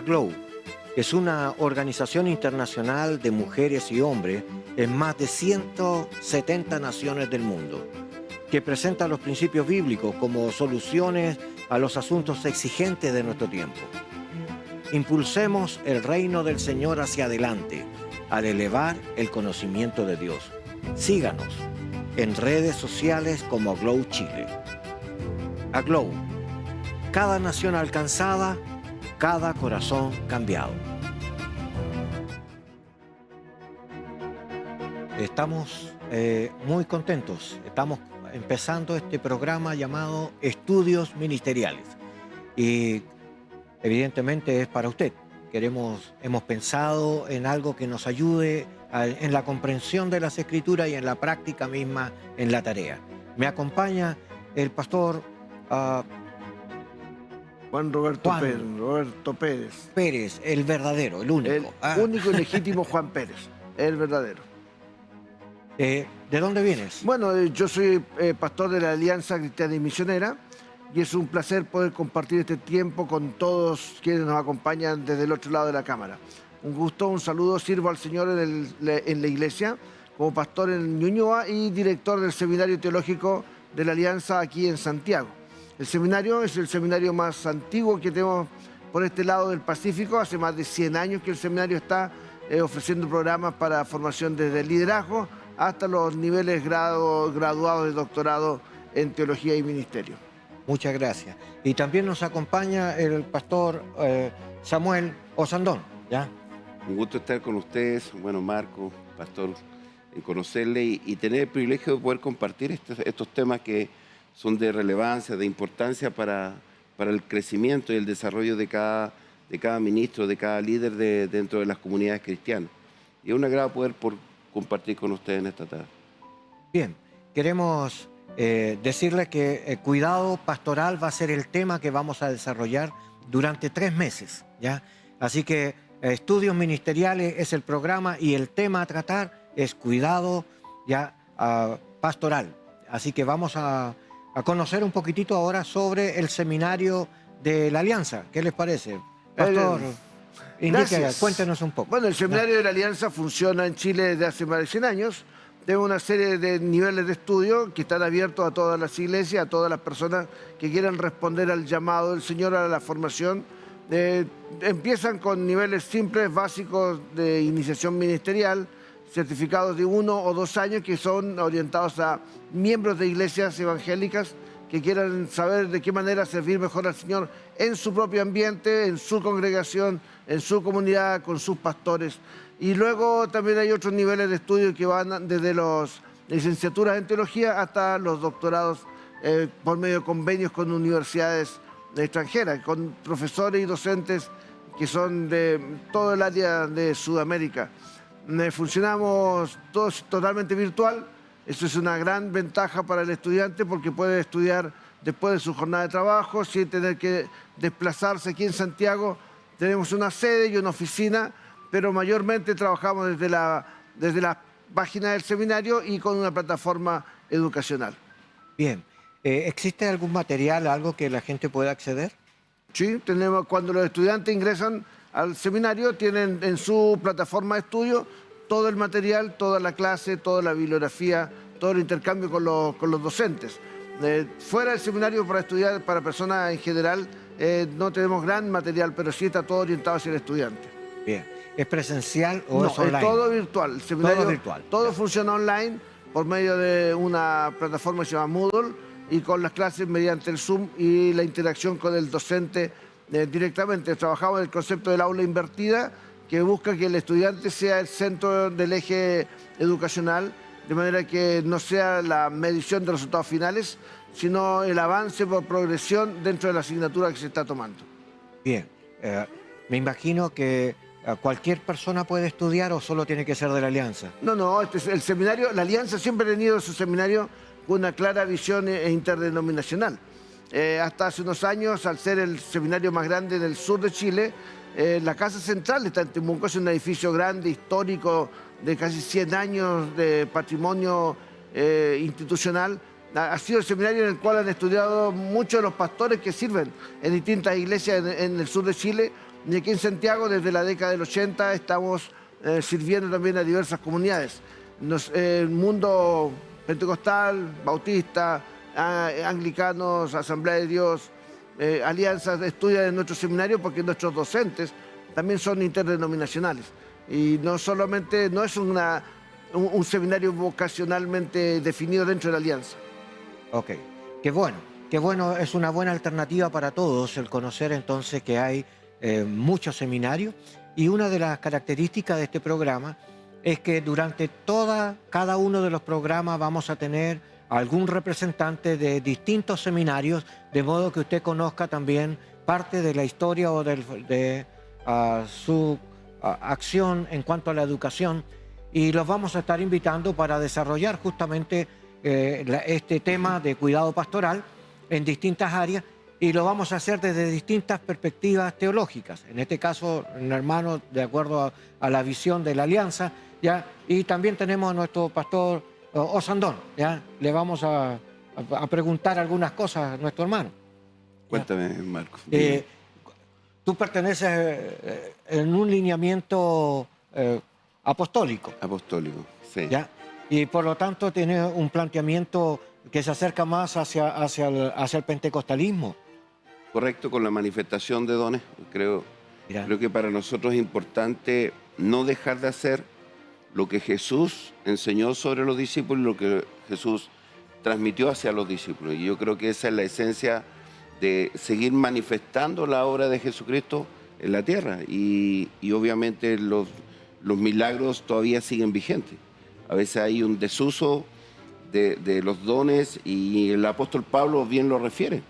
AGLOW es una organización internacional de mujeres y hombres en más de 170 naciones del mundo, que presenta los principios bíblicos como soluciones a los asuntos exigentes de nuestro tiempo. Impulsemos el reino del Señor hacia adelante al elevar el conocimiento de Dios. Síganos en redes sociales como AGLOW Chile. AGLOW, cada nación alcanzada, cada corazón cambiado. Estamos muy contentos. Estamos empezando este programa llamado Estudios Ministeriales. Y evidentemente es para usted. Hemos pensado en algo que nos ayude en la comprensión de las Escrituras y en la práctica misma en la tarea. Me acompaña el pastor Roberto Pérez, el verdadero, el único. El único y legítimo Juan Pérez, el verdadero. ¿De dónde vienes? Bueno, yo soy pastor de la Alianza Cristiana y Misionera y es un placer poder compartir este tiempo con todos quienes nos acompañan desde el otro lado de la cámara. Un gusto, un saludo, sirvo al Señor en la iglesia como pastor en Ñuñoa y director del Seminario Teológico de la Alianza aquí en Santiago. El seminario es el seminario más antiguo que tenemos por este lado del Pacífico. Hace más de 100 años que el seminario está ofreciendo programas para formación desde el liderazgo hasta los niveles graduados de doctorado en teología y ministerio. Muchas gracias. Y también nos acompaña el pastor Samuel Osandón, ¿ya? Un gusto estar con ustedes, bueno, Marco, pastor, en conocerle y tener el privilegio de poder compartir estos temas que son de relevancia, de importancia para el crecimiento y el desarrollo de cada ministro, de cada líder dentro de las comunidades cristianas. Y es un agrado poder compartir con ustedes en esta tarde. Bien, queremos decirles que cuidado pastoral va a ser el tema que vamos a desarrollar durante 3 meses, ¿ya? Así que Estudios Ministeriales es el programa y el tema a tratar es cuidado ya pastoral. Así que vamos a conocer un poquitito ahora sobre el seminario de la Alianza. ¿Qué les parece? Pastor, cuéntenos un poco. Bueno, el seminario de la Alianza funciona en Chile desde hace más de 100 años. Tiene una serie de niveles de estudio que están abiertos a todas las iglesias, a todas las personas que quieran responder al llamado del Señor a la formación. Empiezan con niveles simples, básicos de iniciación ministerial, certificados de 1 o 2 años que son orientados a miembros de iglesias evangélicas que quieran saber de qué manera servir mejor al Señor en su propio ambiente, en su congregación, en su comunidad, con sus pastores. Y luego también hay otros niveles de estudio que van desde las licenciaturas en teología hasta los doctorados por medio de convenios con universidades extranjeras, con profesores y docentes que son de todo el área de Sudamérica. Funcionamos todos totalmente virtual. Eso es una gran ventaja para el estudiante porque puede estudiar después de su jornada de trabajo sin tener que desplazarse aquí en Santiago. Tenemos una sede y una oficina, pero mayormente trabajamos desde la página del seminario y con una plataforma educacional. Bien. ¿Existe algún material, algo que la gente pueda acceder? Sí, cuando los estudiantes ingresan al seminario, tienen en su plataforma de estudio todo el material, toda la clase, toda la bibliografía, todo el intercambio con los docentes. Fuera del seminario para estudiar, para personas en general, no tenemos gran material, pero sí está todo orientado hacia el estudiante. Bien. ¿Es presencial o no, es online? Es todo virtual. El seminario, todo virtual. Todo funciona online por medio de una plataforma que se llama Moodle y con las clases mediante el Zoom y la interacción con el docente directamente. Trabajamos en el concepto del aula invertida, que busca que el estudiante sea el centro del eje educacional, de manera que no sea la medición de resultados finales, sino el avance por progresión dentro de la asignatura que se está tomando. Bien, me imagino que ¿cualquier persona puede estudiar o solo tiene que ser de la Alianza? No, el seminario, la Alianza siempre ha tenido su seminario con una clara visión interdenominacional. Hasta hace unos años, al ser el seminario más grande del sur de Chile, la casa central está en Temuco, es un edificio grande, histórico, de casi 100 años de patrimonio institucional. Ha sido el seminario en el cual han estudiado muchos de los pastores que sirven en distintas iglesias en el sur de Chile, Y aquí en Santiago, desde la década del 80, estamos sirviendo también a diversas comunidades. El mundo pentecostal, bautista, anglicanos, Asamblea de Dios, alianzas estudian en nuestro seminario porque nuestros docentes también son interdenominacionales. Y no solamente, no es un seminario vocacionalmente definido dentro de la alianza. Ok, qué bueno, es una buena alternativa para todos el conocer entonces que hay muchos seminarios, y una de las características de este programa es que durante cada uno de los programas vamos a tener algún representante de distintos seminarios, de modo que usted conozca también parte de la historia o de su acción en cuanto a la educación, y los vamos a estar invitando para desarrollar justamente este tema de cuidado pastoral en distintas áreas, y lo vamos a hacer desde distintas perspectivas teológicas. En este caso, un hermano, de acuerdo a la visión de la alianza, ¿ya? Y también tenemos a nuestro pastor Osandón, ¿ya? Le vamos a preguntar algunas cosas a nuestro hermano. ¿Ya? Cuéntame, Marcos. Tú perteneces en un lineamiento apostólico. Apostólico, sí. ¿Ya? Y por lo tanto tiene un planteamiento que se acerca más hacia el pentecostalismo. Correcto, con la manifestación de dones. Creo que para nosotros es importante no dejar de hacer lo que Jesús enseñó sobre los discípulos y lo que Jesús transmitió hacia los discípulos. Y yo creo que esa es la esencia de seguir manifestando la obra de Jesucristo en la tierra. Y obviamente los milagros todavía siguen vigentes. A veces hay un desuso de los dones, y el apóstol Pablo bien lo refiere.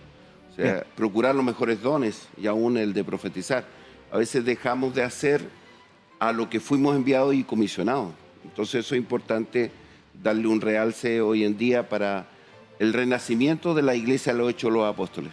O sea, procurar los mejores dones, y aún el de profetizar. A veces dejamos de hacer a lo que fuimos enviados y comisionados. Entonces eso es importante darle un realce hoy en día para el renacimiento de la iglesia, lo hecho los apóstoles.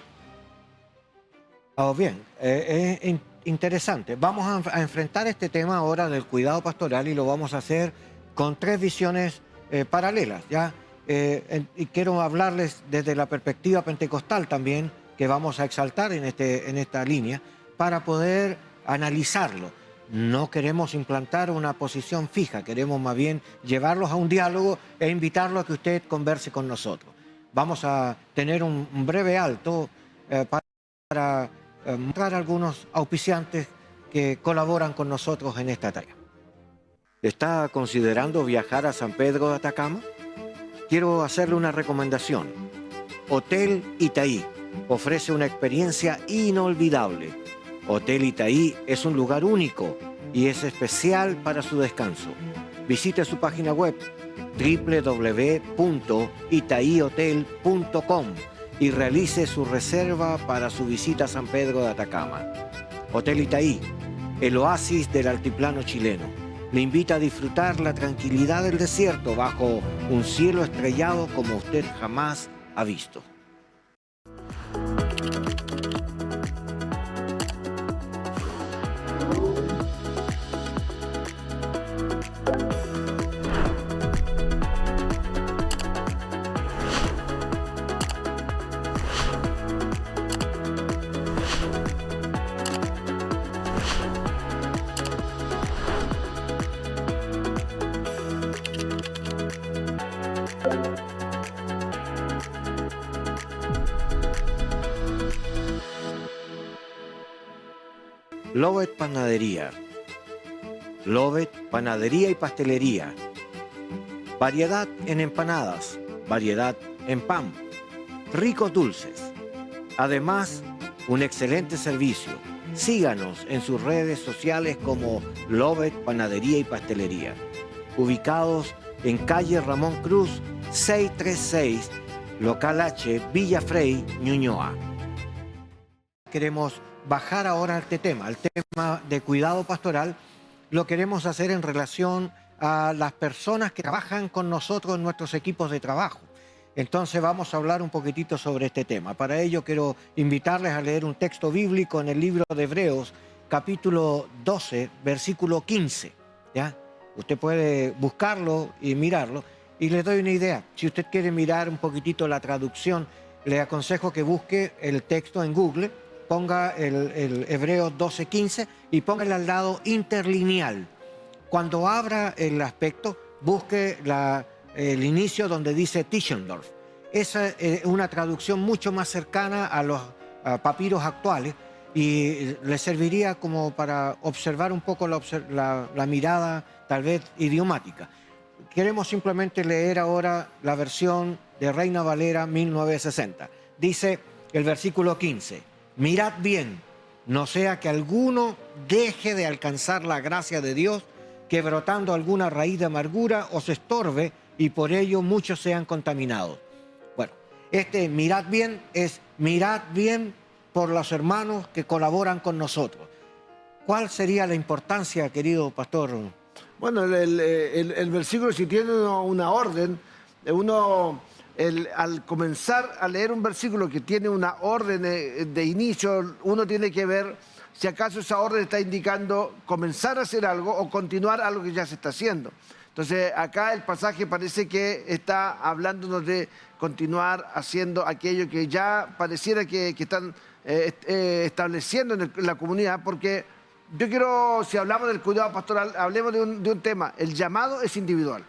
Oh, bien, es interesante. Vamos a enfrentar este tema ahora del cuidado pastoral, y lo vamos a hacer con tres visiones paralelas, ¿ya? Y quiero hablarles desde la perspectiva pentecostal también, que vamos a exaltar en esta línea, para poder analizarlo. No queremos implantar una posición fija, queremos más bien llevarlos a un diálogo e invitarlos a que usted converse con nosotros. Vamos a tener un breve alto para mostrar algunos auspiciantes que colaboran con nosotros en esta tarea. ¿Está considerando viajar a San Pedro de Atacama? Quiero hacerle una recomendación. Hotel Itaí ofrece una experiencia inolvidable. Hotel Itaí es un lugar único y es especial para su descanso. Visite su página web www.itaihotel.com y realice su reserva para su visita a San Pedro de Atacama. Hotel Itaí, el oasis del altiplano chileno, le invita a disfrutar la tranquilidad del desierto bajo un cielo estrellado como usted jamás ha visto. Lovet Panadería. Lovet Panadería y Pastelería. Variedad en empanadas, variedad en pan, ricos dulces. Además, un excelente servicio. Síganos en sus redes sociales como Lovet Panadería y Pastelería, ubicados en calle Ramón Cruz 636, Local H, Villa Frey, Ñuñoa. Queremos bajar ahora el tema de cuidado pastoral. Lo queremos hacer en relación a las personas que trabajan con nosotros en nuestros equipos de trabajo. Entonces vamos a hablar un poquitito sobre este tema. Para ello quiero invitarles a leer un texto bíblico en el libro de Hebreos, capítulo 12, versículo 15. ¿Ya? Usted puede buscarlo y mirarlo. Y les doy una idea. Si usted quiere mirar un poquitito la traducción, le aconsejo que busque el texto en Google, ponga el Hebreos 12:15 y póngale al lado interlineal. Cuando abra el aspecto, busque el inicio donde dice Tischendorf. Esa es una traducción mucho más cercana a los papiros actuales y le serviría como para observar un poco la mirada tal vez idiomática. Queremos simplemente leer ahora la versión de Reina Valera 1960. Dice el versículo 15, mirad bien, no sea que alguno deje de alcanzar la gracia de Dios, que brotando alguna raíz de amargura os estorbe y por ello muchos sean contaminados. Bueno, mirad bien es mirad bien por los hermanos que colaboran con nosotros. ¿Cuál sería la importancia, querido pastor? Bueno, el versículo, si tiene una orden, al comenzar a leer un versículo que tiene una orden de inicio, uno tiene que ver si acaso esa orden está indicando comenzar a hacer algo o continuar algo que ya se está haciendo. Entonces, acá el pasaje parece que está hablándonos de continuar haciendo aquello que ya pareciera que están estableciendo en la comunidad, porque yo quiero, si hablamos del cuidado pastoral, hablemos de un tema. El llamado es individual.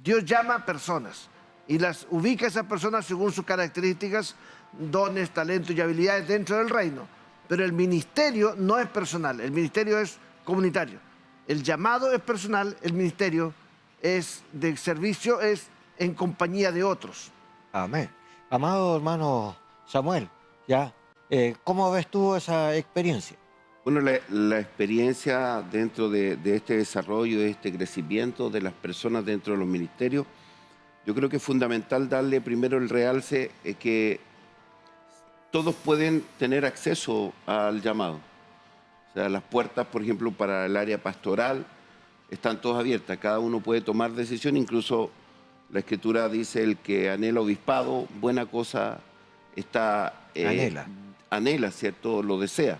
Dios llama a personas y las ubica a esas personas según sus características, dones, talentos y habilidades dentro del reino. Pero el ministerio no es personal, el ministerio es comunitario. El llamado es personal, el ministerio es de servicio, es en compañía de otros. Amén. Amado hermano Samuel, ¿ya? ¿Cómo ves tú esa experiencia? Bueno, la experiencia dentro de este desarrollo, de este crecimiento de las personas dentro de los ministerios, yo creo que es fundamental darle primero el realce que todos pueden tener acceso al llamado. O sea, las puertas, por ejemplo, para el área pastoral están todas abiertas. Cada uno puede tomar decisión. Incluso la Escritura dice: el que anhela obispado, buena cosa está... anhela, ¿cierto? Lo desea.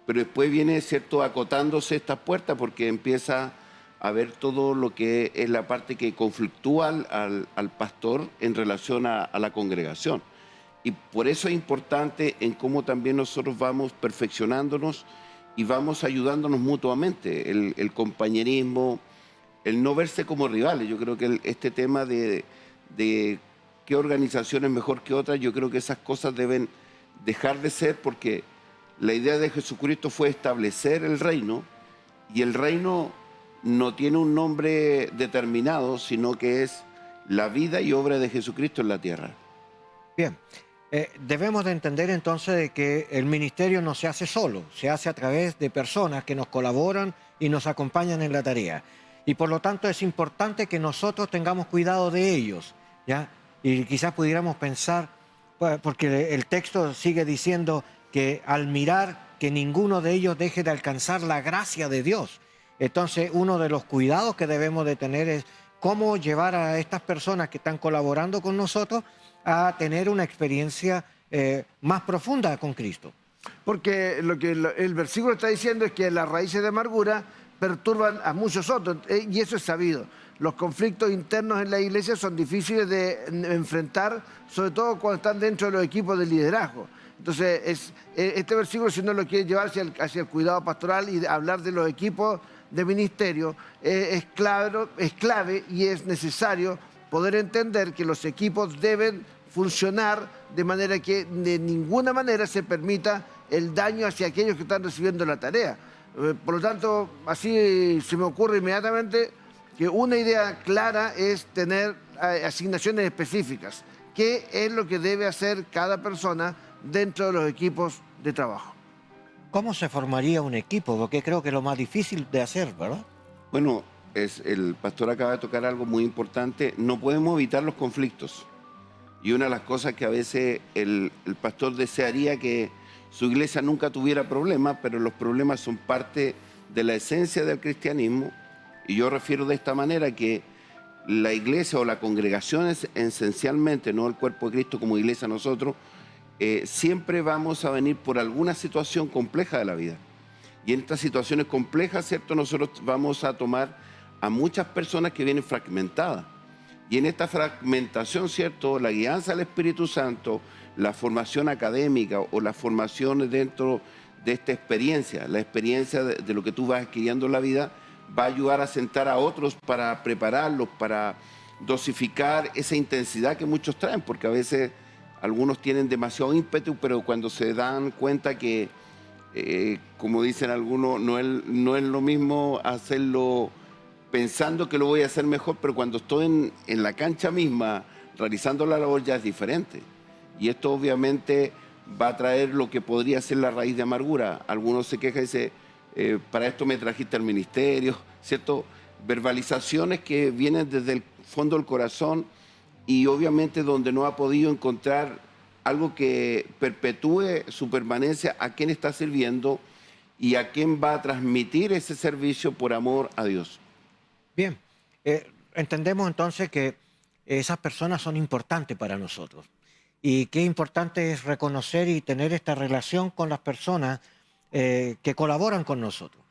Pero después viene, ¿cierto?, acotándose estas puertas porque empieza a ver todo lo que es la parte que conflictúa al pastor en relación a la congregación. Y por eso es importante en cómo también nosotros vamos perfeccionándonos y vamos ayudándonos mutuamente. El compañerismo, el no verse como rivales. Yo creo que este tema de qué organización es mejor que otra, yo creo que esas cosas deben dejar de ser, porque la idea de Jesucristo fue establecer el reino, y el reino no tiene un nombre determinado, sino que es la vida y obra de Jesucristo en la tierra. Bien, debemos de entender entonces de que el ministerio no se hace solo, se hace a través de personas que nos colaboran y nos acompañan en la tarea. Y por lo tanto es importante que nosotros tengamos cuidado de ellos, ¿ya? Y quizás pudiéramos pensar, porque el texto sigue diciendo que al mirar que ninguno de ellos deje de alcanzar la gracia de Dios. Entonces, uno de los cuidados que debemos de tener es cómo llevar a estas personas que están colaborando con nosotros a tener una experiencia más profunda con Cristo. Porque lo que el versículo está diciendo es que las raíces de amargura perturban a muchos otros, y eso es sabido. Los conflictos internos en la iglesia son difíciles de enfrentar, sobre todo cuando están dentro de los equipos de liderazgo. Entonces, este versículo, si uno lo quiere llevar hacia el cuidado pastoral y hablar de los equipos de ministerio, es clave y es necesario poder entender que los equipos deben funcionar de manera que de ninguna manera se permita el daño hacia aquellos que están recibiendo la tarea. Por lo tanto, así se me ocurre inmediatamente que una idea clara es tener asignaciones específicas. ¿Qué es lo que debe hacer cada persona dentro de los equipos de trabajo? ¿Cómo se formaría un equipo? Porque creo que es lo más difícil de hacer, ¿verdad? Bueno, el pastor acaba de tocar algo muy importante. No podemos evitar los conflictos. Y una de las cosas que a veces el pastor desearía que su iglesia nunca tuviera problemas, pero los problemas son parte de la esencia del cristianismo. Y yo refiero de esta manera que la iglesia o la congregación es esencialmente, no el cuerpo de Cristo como iglesia nosotros, siempre vamos a venir por alguna situación compleja de la vida. Y en estas situaciones complejas, ¿cierto?, nosotros vamos a tomar a muchas personas que vienen fragmentadas. Y en esta fragmentación, ¿cierto?, la guianza del Espíritu Santo, la formación académica o la formación dentro de esta experiencia, la experiencia de lo que tú vas adquiriendo en la vida, va a ayudar a sentar a otros para prepararlos, para dosificar esa intensidad que muchos traen, porque a veces algunos tienen demasiado ímpetu, pero cuando se dan cuenta que, como dicen algunos, no es lo mismo hacerlo pensando que lo voy a hacer mejor, pero cuando estoy en la cancha misma realizando la labor ya es diferente. Y esto obviamente va a traer lo que podría ser la raíz de amargura. Algunos se quejan y dicen, para esto me trajiste al ministerio, ¿cierto? Verbalizaciones que vienen desde el fondo del corazón y obviamente donde no ha podido encontrar algo que perpetúe su permanencia a quien está sirviendo y a quien va a transmitir ese servicio por amor a Dios. Bien, entendemos entonces que esas personas son importantes para nosotros y qué importante es reconocer y tener esta relación con las personas que colaboran con nosotros.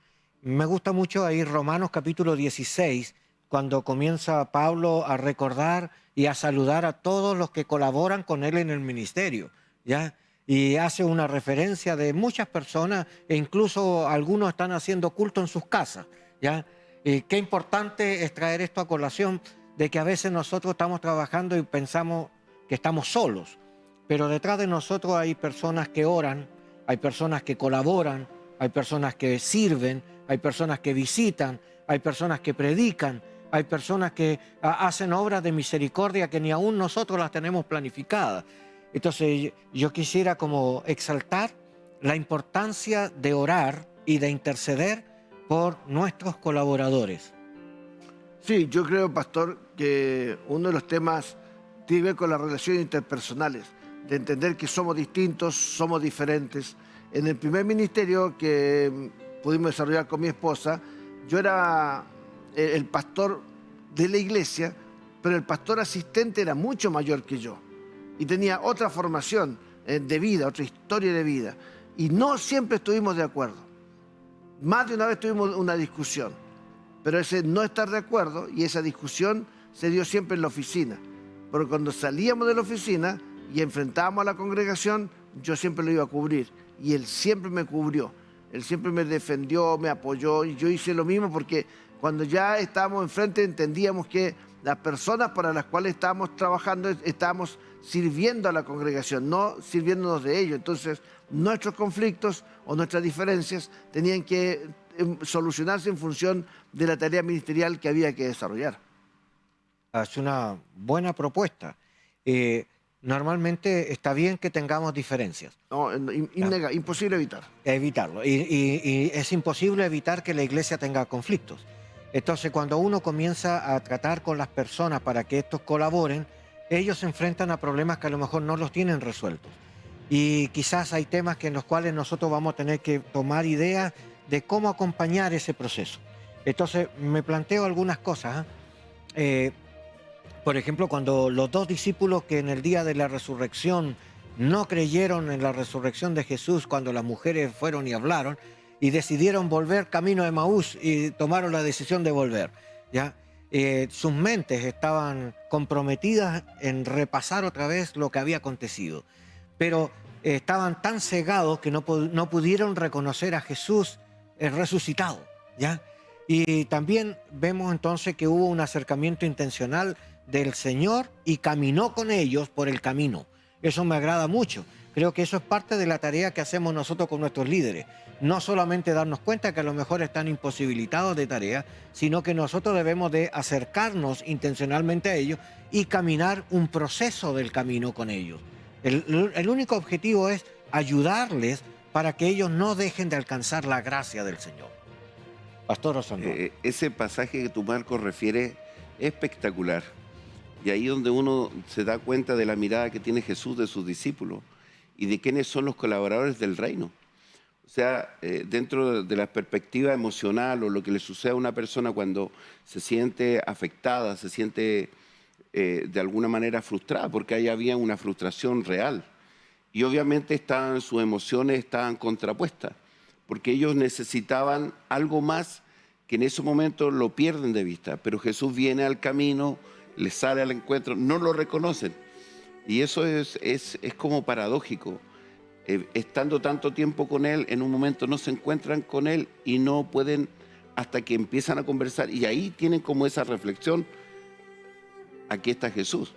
Me gusta mucho ahí Romanos capítulo 16, cuando comienza Pablo a recordar y a saludar a todos los que colaboran con él en el ministerio, ¿ya? Y hace una referencia de muchas personas e incluso algunos están haciendo culto en sus casas, ¿ya? Y qué importante es traer esto a colación de que a veces nosotros estamos trabajando y pensamos que estamos solos, pero detrás de nosotros hay personas que oran, hay personas que colaboran, hay personas que sirven, hay personas que visitan, hay personas que predican, hay personas que hacen obras de misericordia que ni aún nosotros las tenemos planificadas. Entonces yo quisiera como exaltar la importancia de orar y de interceder por nuestros colaboradores. Sí, yo creo, pastor, que uno de los temas tiene que ver con las relaciones interpersonales, de entender que somos distintos, somos diferentes. En el primer ministerio que pudimos desarrollar con mi esposa, yo era el pastor de la iglesia, pero el pastor asistente era mucho mayor que yo y tenía otra formación de vida, otra historia de vida. Y no siempre estuvimos de acuerdo. Más de una vez tuvimos una discusión, pero ese no estar de acuerdo y esa discusión se dio siempre en la oficina. Pero cuando salíamos de la oficina y enfrentábamos a la congregación, yo siempre lo iba a cubrir y él siempre me cubrió. Él siempre me defendió, me apoyó y yo hice lo mismo porque cuando ya estábamos enfrente entendíamos que las personas para las cuales estábamos trabajando estábamos sirviendo a la congregación, no sirviéndonos de ellos. Entonces nuestros conflictos o nuestras diferencias tenían que solucionarse en función de la tarea ministerial que había que desarrollar. Es una buena propuesta. Normalmente está bien que tengamos diferencias. No, imposible evitar. Evitarlo. Y es imposible evitar que la iglesia tenga conflictos. Entonces, cuando uno comienza a tratar con las personas para que estos colaboren, ellos se enfrentan a problemas que a lo mejor no los tienen resueltos. Y quizás hay temas en los cuales nosotros vamos a tener que tomar ideas de cómo acompañar ese proceso. Entonces, me planteo algunas cosas. Por ejemplo, cuando los dos discípulos que en el día de la resurrección no creyeron en la resurrección de Jesús, cuando las mujeres fueron y hablaron, y decidieron volver camino de Emaús y tomaron la decisión de volver, ¿ya? Sus mentes estaban comprometidas en repasar otra vez lo que había acontecido, pero estaban tan cegados que no pudieron reconocer a Jesús resucitado, ¿ya? Y también vemos entonces que hubo un acercamiento intencional del Señor y caminó con ellos por el camino. Eso me agrada mucho. Creo que eso es parte de la tarea que hacemos nosotros con nuestros líderes. No solamente darnos cuenta que a lo mejor están imposibilitados de tarea, sino que nosotros debemos de acercarnos intencionalmente a ellos y caminar un proceso del camino con ellos. El único objetivo es ayudarles para que ellos no dejen de alcanzar la gracia del Señor. Pastor Osondo. Ese pasaje que tú, Marcos, refieres es espectacular. Y ahí donde uno se da cuenta de la mirada que tiene Jesús de sus discípulos y de quiénes son los colaboradores del reino. O sea, dentro de la perspectiva emocional o lo que le sucede a una persona cuando se siente afectada, se siente de alguna manera frustrada, porque ahí había una frustración real. Y obviamente sus emociones estaban contrapuestas, porque ellos necesitaban algo más que en ese momento lo pierden de vista. Pero Jesús viene al camino, les sale al encuentro, no lo reconocen. Y eso es como paradójico. Estando tanto tiempo con Él, en un momento no se encuentran con Él y no pueden hasta que empiezan a conversar. Y ahí tienen como esa reflexión, aquí está Jesús.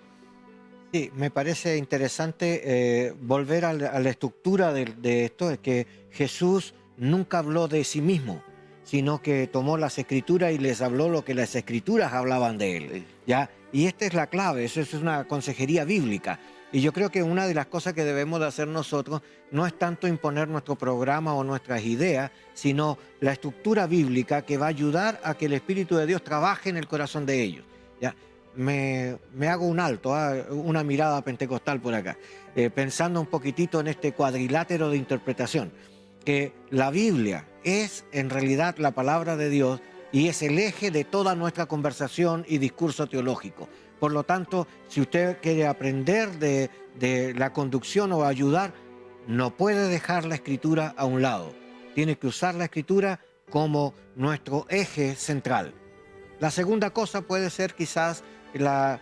Sí, me parece interesante volver a la estructura de esto, es que Jesús nunca habló de sí mismo, sino que tomó las Escrituras y les habló lo que las Escrituras hablaban de Él, Sí. ¿ya? Y esta es la clave, eso es una consejería bíblica. Y yo creo que una de las cosas que debemos de hacer nosotros no es tanto imponer nuestro programa o nuestras ideas, sino la estructura bíblica que va a ayudar a que el Espíritu de Dios trabaje en el corazón de ellos, ¿ya? Me hago un alto, una mirada pentecostal por acá, pensando un poquitito en este cuadrilátero de interpretación, que la Biblia es en realidad la palabra de Dios y es el eje de toda nuestra conversación y discurso teológico. Por lo tanto, si usted quiere aprender de la conducción o ayudar, no puede dejar la Escritura a un lado. Tiene que usar la Escritura como nuestro eje central. La segunda cosa puede ser quizás la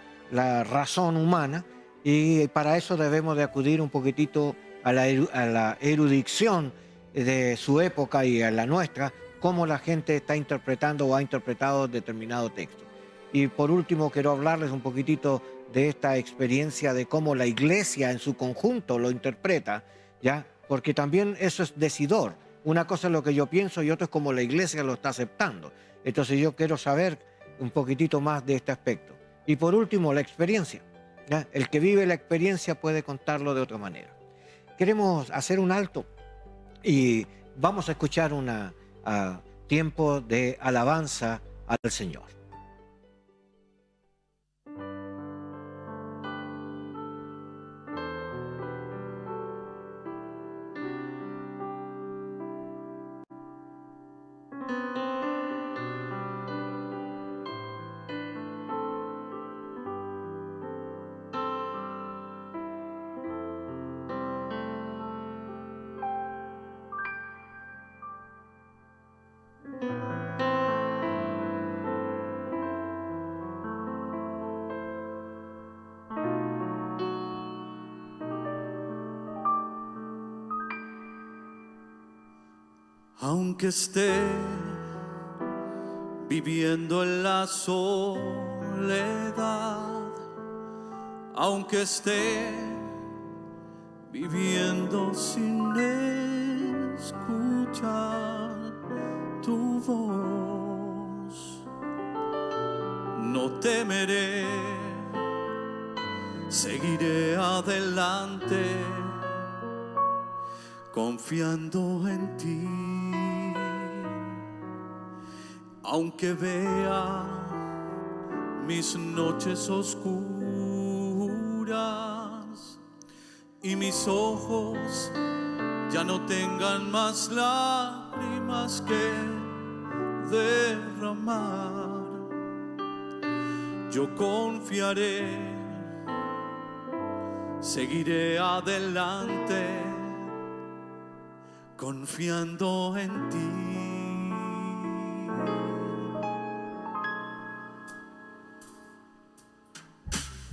razón humana, y para eso debemos de acudir un poquitito a la erudición de su época y a la nuestra, cómo la gente está interpretando o ha interpretado determinado texto. Y por último quiero hablarles un poquitito de esta experiencia de cómo la iglesia en su conjunto lo interpreta, ¿ya? Porque también eso es decidor. Una cosa es lo que yo pienso y otra es cómo la iglesia lo está aceptando. Entonces yo quiero saber un poquitito más de este aspecto. Y por último, la experiencia, ¿ya? El que vive la experiencia puede contarlo de otra manera. Queremos hacer un alto y vamos a escuchar un tiempo de alabanza al Señor. Aunque esté viviendo en la soledad, aunque esté viviendo sin escuchar tu voz, no temeré, seguiré adelante, confiando en ti. Aunque vea mis noches oscuras y mis ojos ya no tengan más lágrimas que derramar, yo confiaré, seguiré adelante, confiando en ti.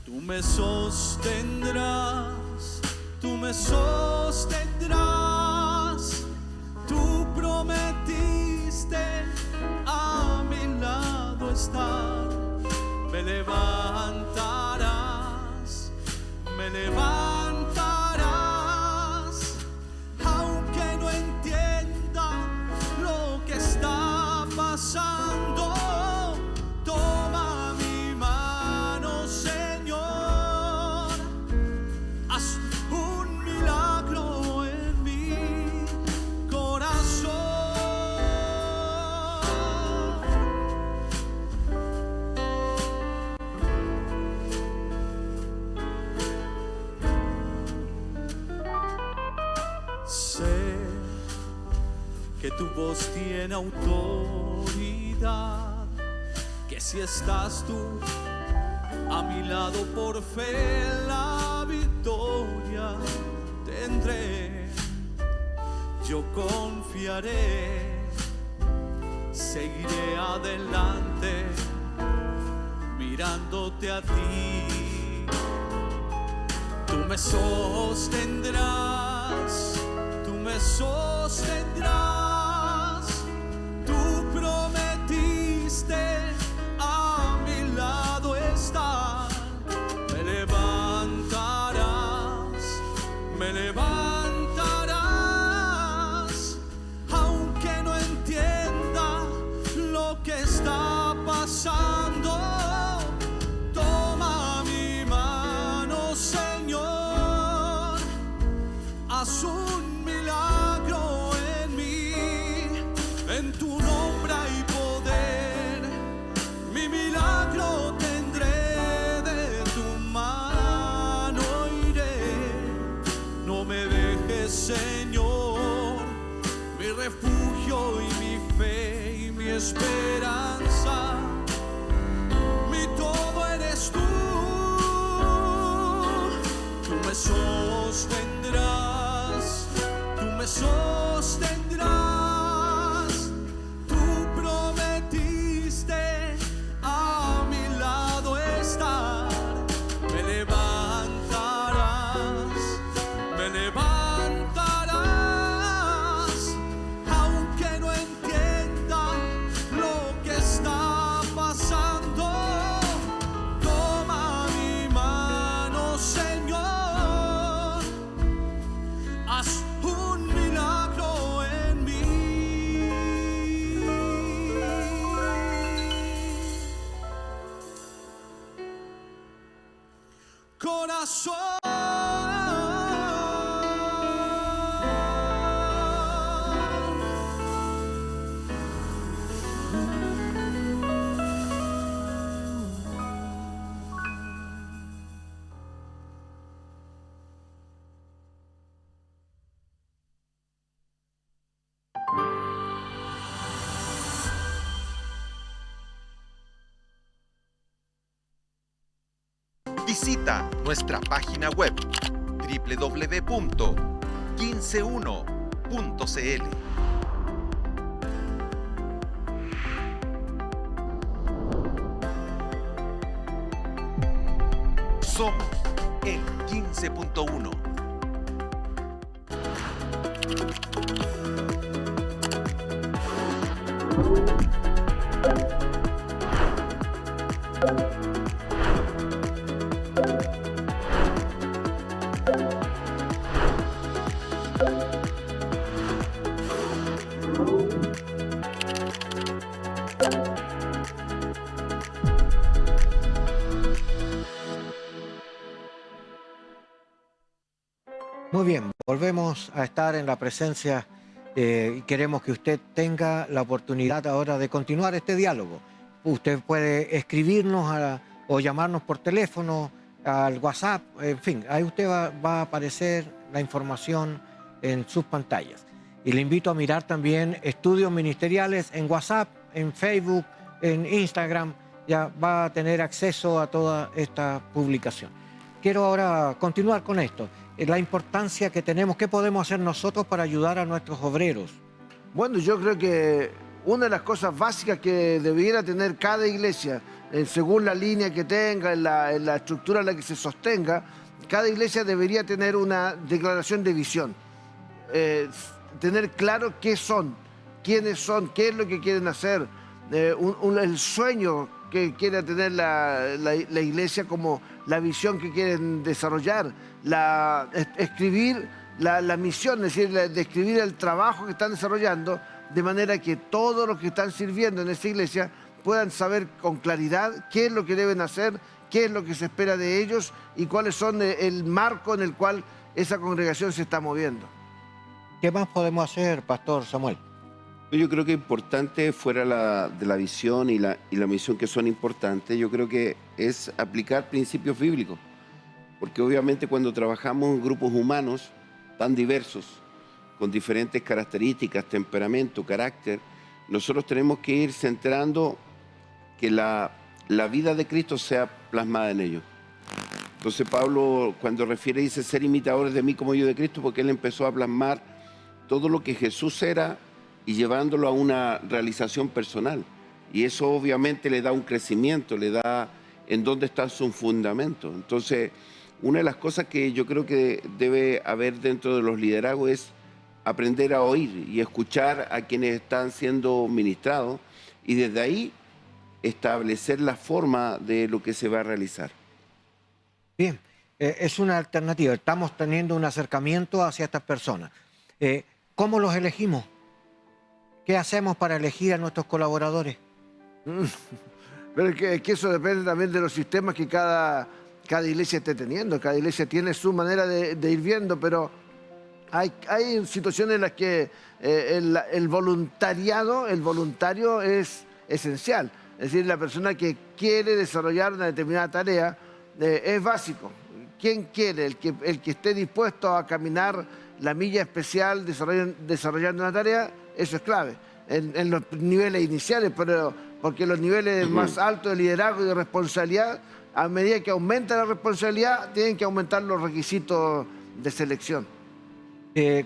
Tú me sostendrás, tú me sostendrás, tú prometiste a mi lado estar, me levantarás, me levantarás, aunque no entienda lo que está pasando. Toma mi mano, Señor, haz un milagro en mi corazón. Sé que tu voz tiene autoridad, que si estás tú a mi lado por fe, la victoria tendré. Yo confiaré, seguiré adelante, mirándote a ti. Tú me sostendrás, tú me sostendrás. Tú prometiste a mi lado estar. Me levantarás, me levantarás, aunque no entienda lo que está pasando. Toma mi mano, Señor, haz un milagro en mí. En tu nombre hay poder, mi milagro tendré, de tu mano iré. No me dejes, Señor, mi refugio y mi fe y mi esperanza. Mi todo eres tú. Tú me sostendrás, tú me sostendrás. Tú prometiste a mi lado estar. Me levantarás, me levantarás, aunque no entienda lo que está pasando. Toma mi mano, Señor, haz un milagro en mí. Corazón, Visita nuestra página web www.15uno.cl. Somos el 15.1. Muy bien, volvemos a estar en la presencia y queremos que usted tenga la oportunidad ahora de continuar este diálogo. Usted puede escribirnos o llamarnos por teléfono, al WhatsApp, en fin, ahí usted va a aparecer la información en sus pantallas. Y le invito a mirar también estudios ministeriales en WhatsApp, en Facebook, en Instagram, ya va a tener acceso a toda esta publicación. Quiero ahora continuar con esto. La importancia que tenemos, ¿qué podemos hacer nosotros para ayudar a nuestros obreros? Bueno, yo creo que una de las cosas básicas que debiera tener cada iglesia, según la línea que tenga, en la estructura en la que se sostenga, cada iglesia debería tener una declaración de visión. Tener claro qué son, quiénes son, qué es lo que quieren hacer, el sueño que quiere tener la iglesia, como la visión que quieren desarrollar, escribir la misión, es decir, describir el trabajo que están desarrollando, de manera que todos los que están sirviendo en esa iglesia puedan saber con claridad qué es lo que deben hacer, qué es lo que se espera de ellos y cuáles son el marco en el cual esa congregación se está moviendo. ¿Qué más podemos hacer, Pastor Samuel? Yo creo que es importante, fuera de la visión y la misión, que son importantes, yo creo que es aplicar principios bíblicos. Porque obviamente cuando trabajamos en grupos humanos tan diversos, con diferentes características, temperamento, carácter, nosotros tenemos que ir centrando que la vida de Cristo sea plasmada en ellos. Entonces Pablo, cuando refiere, dice ser imitadores de mí como yo de Cristo, porque él empezó a plasmar todo lo que Jesús era y llevándolo a una realización personal. Y eso obviamente le da un crecimiento, le da en dónde está su fundamento. Entonces, una de las cosas que yo creo que debe haber dentro de los liderazgos es aprender a oír y escuchar a quienes están siendo ministrados y desde ahí establecer la forma de lo que se va a realizar. Bien, es una alternativa. Estamos teniendo un acercamiento hacia estas personas. ¿Cómo los elegimos? ¿Qué hacemos para elegir a nuestros colaboradores? Pero es que eso depende también de los sistemas que cada iglesia esté teniendo. Cada iglesia tiene su manera de ir viendo, pero hay situaciones en las que el voluntario es esencial. Es decir, la persona que quiere desarrollar una determinada tarea es básico. ¿Quién quiere? El que esté dispuesto a caminar la milla especial desarrollando una tarea, eso es clave. En los niveles iniciales, pero porque los niveles más altos de liderazgo y de responsabilidad, a medida que aumenta la responsabilidad, tienen que aumentar los requisitos de selección.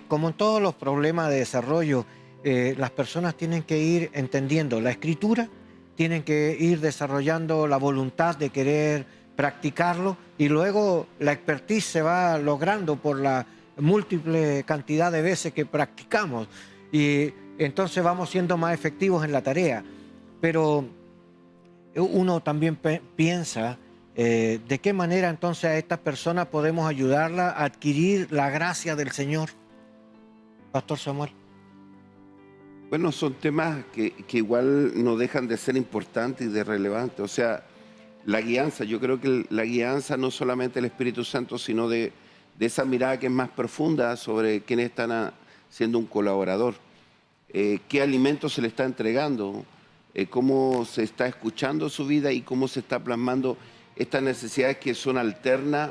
Como en todos los problemas de desarrollo, las personas tienen que ir entendiendo la escritura, tienen que ir desarrollando la voluntad de querer practicarlo y luego la expertise se va logrando por la múltiple cantidad de veces que practicamos y entonces vamos siendo más efectivos en la tarea. Pero uno también piensa de qué manera entonces a estas personas podemos ayudarla a adquirir la gracia del Señor. Pastor Samuel. Bueno, son temas que igual no dejan de ser importantes y de relevantes. O sea, la guianza, yo creo que la guianza no solamente del Espíritu Santo, sino de esa mirada que es más profunda sobre quiénes están siendo un colaborador. Qué alimento se le está entregando, cómo se está escuchando su vida y cómo se está plasmando estas necesidades que son alternas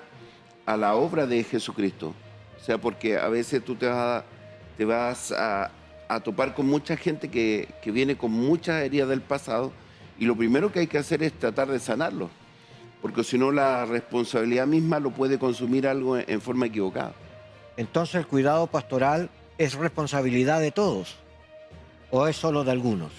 a la obra de Jesucristo. O sea, porque a veces tú te vas a topar con mucha gente que viene con muchas heridas del pasado y lo primero que hay que hacer es tratar de sanarlo, porque si no la responsabilidad misma lo puede consumir algo en forma equivocada. Entonces el cuidado pastoral es responsabilidad de todos o es solo de algunos.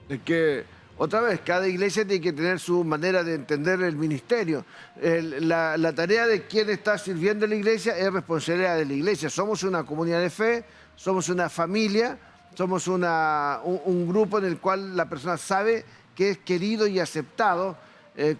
Es que, otra vez, cada iglesia tiene que tener su manera de entender el ministerio. La tarea de quien está sirviendo en la iglesia es responsabilidad de la iglesia. Somos una comunidad de fe, somos una familia, somos un grupo en el cual la persona sabe que es querido y aceptado.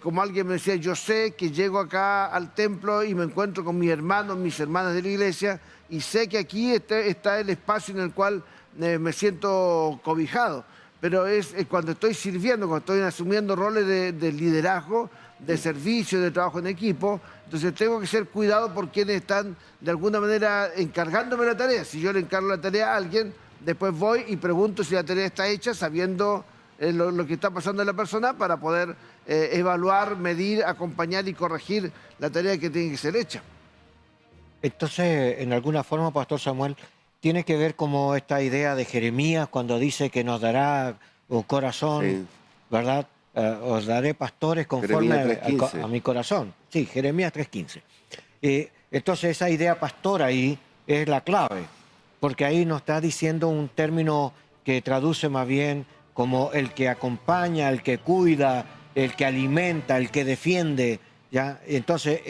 Como alguien me decía, yo sé que llego acá al templo y me encuentro con mis hermanos, mis hermanas de la iglesia y sé que aquí está el espacio en el cual me siento cobijado. Pero es cuando estoy sirviendo, cuando estoy asumiendo roles de liderazgo, de servicio, de trabajo en equipo, entonces tengo que ser cuidado por quienes están de alguna manera encargándome la tarea. Si yo le encargo la tarea a alguien, después voy y pregunto si la tarea está hecha sabiendo lo que está pasando en la persona para poder evaluar, medir, acompañar y corregir la tarea que tiene que ser hecha. Entonces, en alguna forma, Pastor Samuel, tiene que ver como esta idea de Jeremías cuando dice que nos dará corazón, sí, ¿verdad? Os daré pastores conforme a mi corazón. Sí, Jeremías 3:15. Entonces esa idea pastora ahí es la clave, porque ahí nos está diciendo un término que traduce más bien como el que acompaña, el que cuida, el que alimenta, el que defiende, ¿ya? Entonces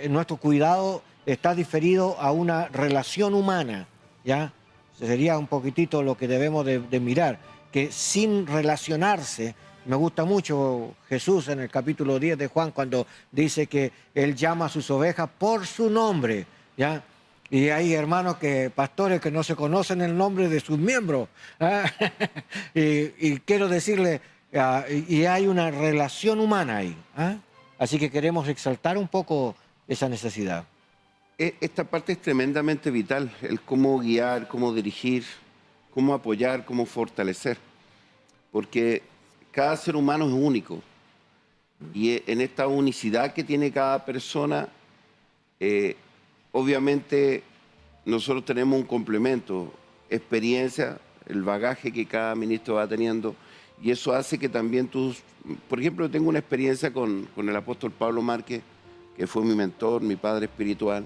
nuestro cuidado está diferido a una relación humana, ¿ya? Sería un poquitito lo que debemos de mirar, que sin relacionarse, me gusta mucho Jesús en el capítulo 10 de Juan cuando dice que Él llama a sus ovejas por su nombre, ¿ya? Y hay hermanos pastores que no se conocen el nombre de sus miembros, ¿eh? y quiero decirle, y hay una relación humana ahí, ¿eh? Así que queremos exaltar un poco esa necesidad. Esta parte es tremendamente vital, el cómo guiar, cómo dirigir, cómo apoyar, cómo fortalecer, porque cada ser humano es único y en esta unicidad que tiene cada persona, obviamente nosotros tenemos un complemento, experiencia, el bagaje que cada ministro va teniendo y eso hace que también por ejemplo, tengo una experiencia con el apóstol Pablo Márquez, que fue mi mentor, mi padre espiritual.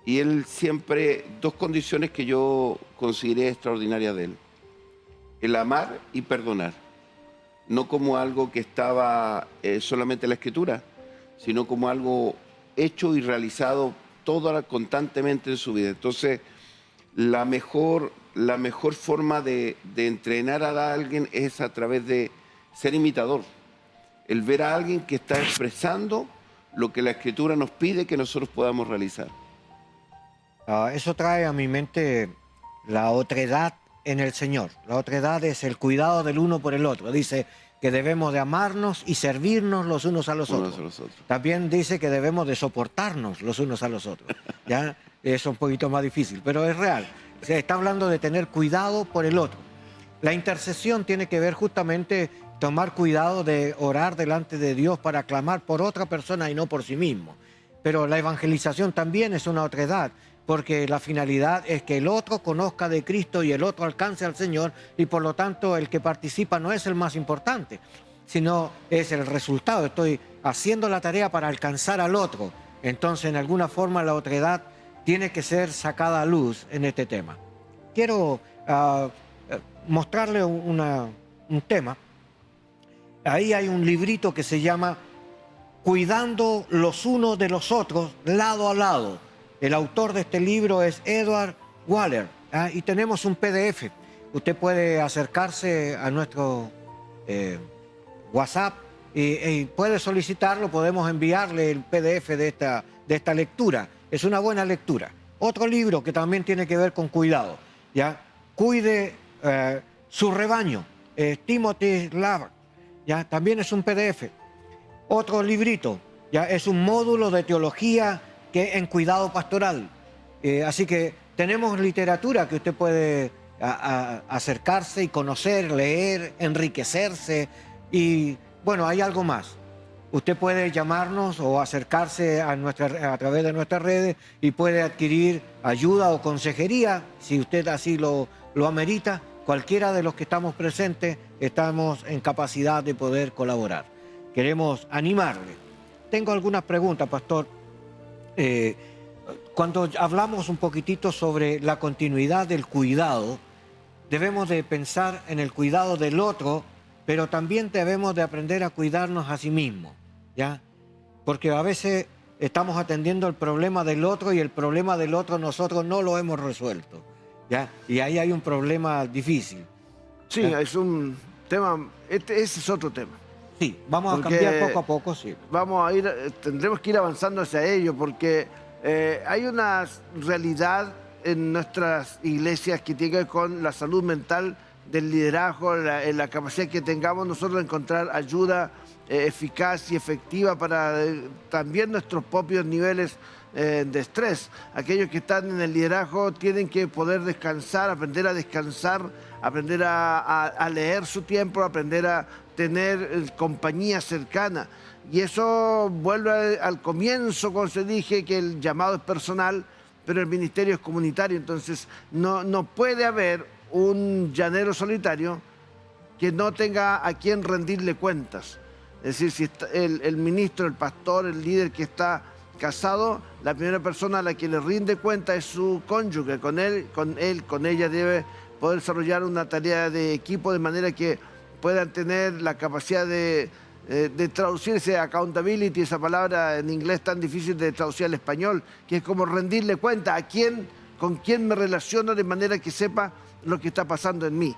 Y él siempre, dos condiciones que yo consideré extraordinarias de él. El amar y perdonar. no como algo que estaba solamente en la Escritura, sino como algo hecho y realizado constantemente en su vida. Entonces, la mejor forma de entrenar a alguien es a través de ser imitador. El ver a alguien que está expresando lo que la Escritura nos pide que nosotros podamos realizar. Eso trae a mi mente la otredad en el Señor. La otredad es el cuidado del uno por el otro. Dice que debemos de amarnos y servirnos los unos a los otros. También dice que debemos de soportarnos los unos a los otros. ¿Ya? Es un poquito más difícil, pero es real. Se está hablando de tener cuidado por el otro. La intercesión tiene que ver justamente tomar cuidado de orar delante de Dios para clamar por otra persona y no por sí mismo. Pero la evangelización también es una otredad, porque la finalidad es que el otro conozca de Cristo y el otro alcance al Señor, y por lo tanto el que participa no es el más importante, sino es el resultado. Estoy haciendo la tarea para alcanzar al otro. Entonces, en alguna forma, la otredad tiene que ser sacada a luz en este tema. Quiero mostrarle un tema. Ahí hay un librito que se llama Cuidando los unos de los otros, lado a lado. El autor de este libro es Edward Waller, y tenemos un PDF. Usted puede acercarse a nuestro WhatsApp y puede solicitarlo, podemos enviarle el PDF de esta lectura. Es una buena lectura. Otro libro que también tiene que ver con cuidado, ¿ya? Cuide su rebaño, Timothy Lava, ¿ya? También es un PDF. Otro librito, ¿ya? Es un módulo de teología que en cuidado pastoral. Así que tenemos literatura que usted puede acercarse y conocer, leer, enriquecerse. Y bueno, hay algo más. Usted puede llamarnos o acercarse a través de nuestras redes y puede adquirir ayuda o consejería, si usted así lo amerita. Cualquiera de los que estamos presentes estamos en capacidad de poder colaborar. Queremos animarle. Tengo algunas preguntas, pastor. Cuando hablamos un poquitito sobre la continuidad del cuidado, debemos de pensar en el cuidado del otro, pero también debemos de aprender a cuidarnos a sí mismos, ¿ya? Porque a veces estamos atendiendo el problema del otro y el problema del otro nosotros no lo hemos resuelto, ¿ya? Y ahí hay un problema difícil. Sí, ¿ya? es un tema, ese es otro tema. Sí, vamos a Porque cambiar poco a poco, sí. Tendremos que ir avanzando hacia ello, porque hay una realidad en nuestras iglesias que tiene que ver con la salud mental del liderazgo, la capacidad que tengamos nosotros de encontrar ayuda eficaz y efectiva para también nuestros propios niveles de estrés. Aquellos que están en el liderazgo tienen que poder descansar, aprender a descansar, aprender a leer su tiempo, aprender a tener compañía cercana. Y eso vuelve al comienzo, cuando se dije que el llamado es personal, pero el ministerio es comunitario. Entonces no puede haber un llanero solitario que no tenga a quien rendirle cuentas. Es decir, si está el ministro, el pastor, el líder que está casado, la primera persona a la que le rinde cuenta es su cónyuge. Con ella debe poder desarrollar una tarea de equipo de manera que puedan tener la capacidad de traducirse accountability, esa palabra en inglés tan difícil de traducir al español, que es como rendirle cuenta con quién me relaciono de manera que sepa lo que está pasando en mí.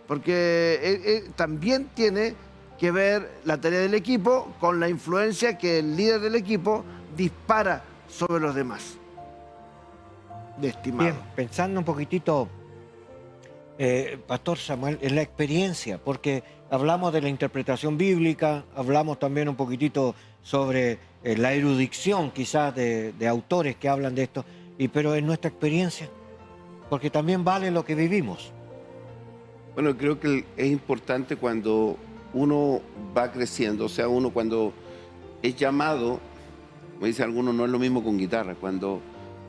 Porque también tiene que ver la tarea del equipo con la influencia que el líder del equipo dispara sobre los demás. Estimado. Bien, pensando un poquitito, Pastor Samuel, en la experiencia, porque hablamos de la interpretación bíblica, hablamos también un poquitito sobre la erudición quizás de autores que hablan de esto, pero en nuestra experiencia, porque también vale lo que vivimos. Bueno, creo que es importante cuando uno va creciendo, o sea, uno cuando es llamado, como dice alguno, no es lo mismo con guitarra. Cuando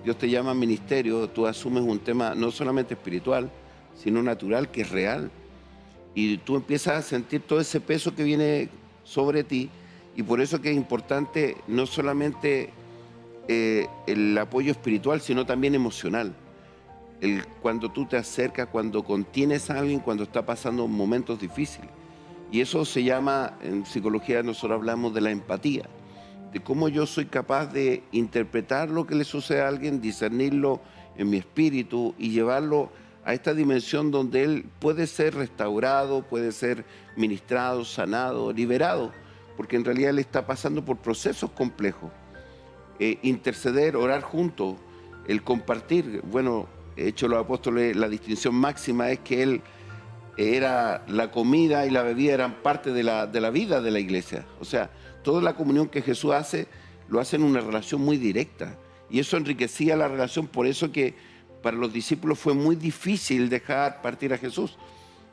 Dios te llama a ministerio, tú asumes un tema no solamente espiritual, sino natural, que es real. Y tú empiezas a sentir todo ese peso que viene sobre ti. Y por eso que es importante no solamente el apoyo espiritual, sino también emocional. Cuando tú te acercas, cuando contienes a alguien, cuando está pasando momentos difíciles. Y eso se llama, en psicología nosotros hablamos de la empatía, de cómo yo soy capaz de interpretar lo que le sucede a alguien, discernirlo en mi espíritu y llevarlo a esta dimensión donde él puede ser restaurado, puede ser ministrado, sanado, liberado, porque en realidad él está pasando por procesos complejos. Interceder, orar juntos, el compartir. Bueno, Hechos de los Apóstoles, la distinción máxima es que él era la comida y la bebida eran parte de la vida de la iglesia. O sea, toda la comunión que Jesús hace, lo hace en una relación muy directa. Y eso enriquecía la relación, por eso que para los discípulos fue muy difícil dejar partir a Jesús.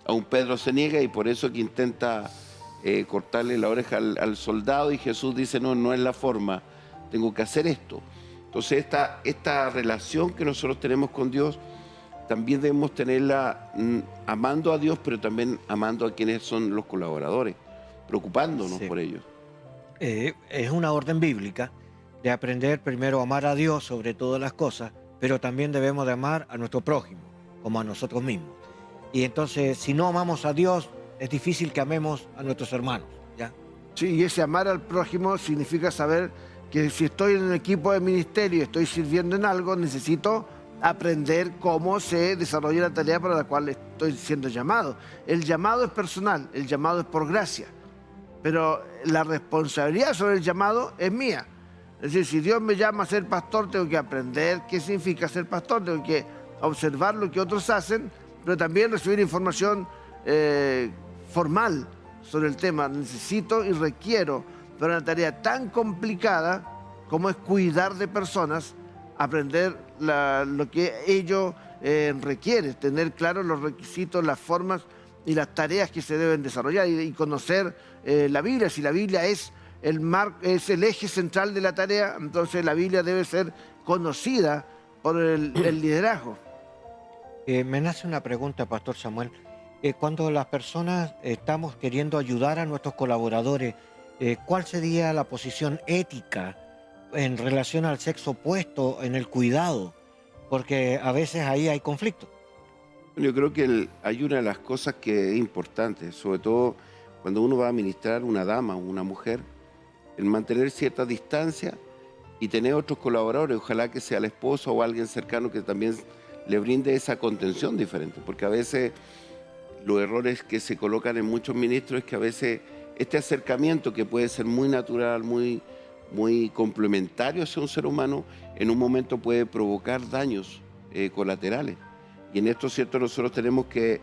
Aún Pedro se niega y por eso que intenta cortarle la oreja al soldado y Jesús dice, no, no es la forma, tengo que hacer esto. Entonces esta relación que nosotros tenemos con Dios, también debemos tenerla amando a Dios, pero también amando a quienes son los colaboradores, preocupándonos por ellos. Es una orden bíblica de aprender primero a amar a Dios sobre todas las cosas, pero también debemos de amar a nuestro prójimo, como a nosotros mismos. Y entonces, si no amamos a Dios, es difícil que amemos a nuestros hermanos, ¿ya? Sí, y ese amar al prójimo significa saber que si estoy en un equipo de ministerio y estoy sirviendo en algo, necesito aprender cómo se desarrolla la tarea para la cual estoy siendo llamado. El llamado es personal, el llamado es por gracia, pero la responsabilidad sobre el llamado es mía. Es decir, si Dios me llama a ser pastor, tengo que aprender qué significa ser pastor, tengo que observar lo que otros hacen, pero también recibir información formal sobre el tema. Necesito y requiero, para una tarea tan complicada como es cuidar de personas, aprender lo que ello requiere, tener claros los requisitos, las formas y las tareas que se deben desarrollar y conocer la Biblia. Si la Biblia es el eje central de la tarea, entonces la Biblia debe ser conocida por el liderazgo. Me nace una pregunta, Pastor Samuel. Cuando las personas estamos queriendo ayudar a nuestros colaboradores, ¿cuál sería la posición ética en relación al sexo opuesto en el cuidado? Porque a veces ahí hay conflicto. Yo creo que hay una de las cosas que es importante, sobre todo cuando uno va a ministrar una dama o una mujer, el mantener cierta distancia y tener otros colaboradores, ojalá que sea el esposo o alguien cercano que también le brinde esa contención diferente, porque a veces los errores que se colocan en muchos ministros es que a veces este acercamiento que puede ser muy natural, muy complementario hacia un ser humano, en un momento puede provocar daños colaterales. Y en esto, cierto, nosotros tenemos que